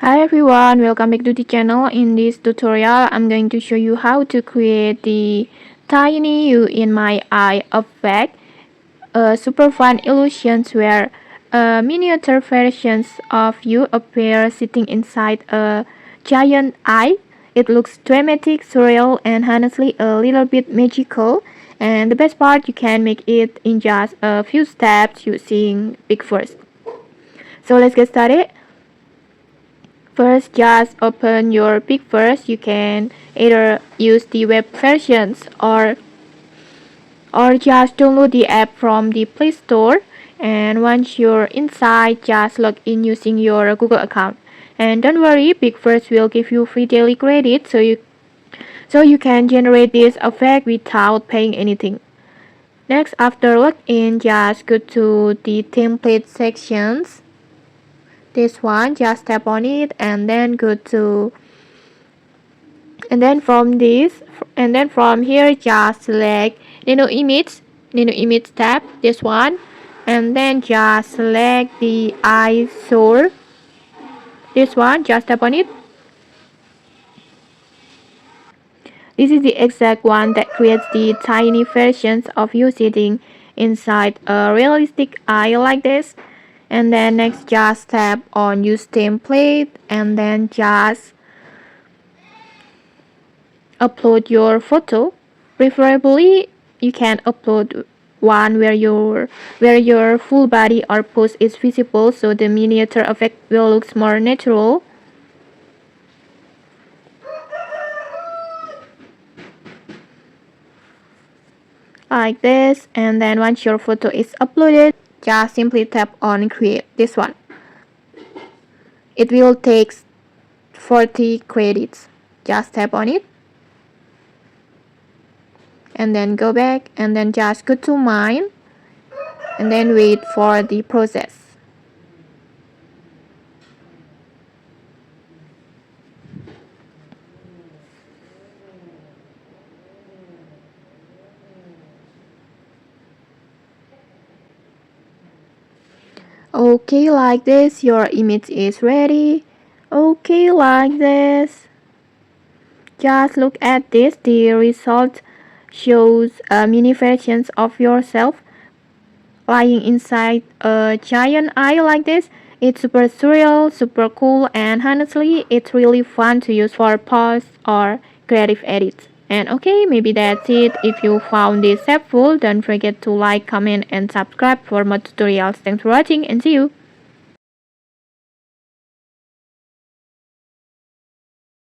Hi everyone, welcome back to the channel. In this tutorial, I'm going to show you how to create the tiny you in my eye effect, a super fun illusions where miniature versions of you appear sitting inside a giant eye. It looks dramatic, surreal, and honestly a little bit magical. And the best part, you can make it in just a few steps using PixVerse. So let's get started. First, just open your PixVerse. You can either use the web versions or just download the app from the Play Store. And once you're inside, just log in using your Google account. And don't worry, PixVerse will give you free daily credit so you can generate this effect without paying anything. Next, after login, just go to the template sections. This one, just tap on it and then go to and then from here just select nano image tab, this one, and then just select the eyesore, this one, just tap on it. This is the exact one that creates the tiny versions of you sitting inside a realistic eye like this. And then next, just tap on use template and then just upload your photo. Preferably, you can upload one where your full body or pose is visible, so the miniature effect will look more natural. Like this, and then once your photo is uploaded, just simply tap on create, this one. It will take 40 credits. Just tap on it and then go back and then just go to mine and then wait for the process. Okay, like this, your image is ready. Okay, like this. Just look at this. The result shows mini versions of yourself lying inside a giant eye like this. It's super surreal, super cool, and honestly, it's really fun to use for posts or creative edits. And okay, maybe that's it. If you found this helpful, don't forget to like, comment, and subscribe for more tutorials. Thanks for watching and see you!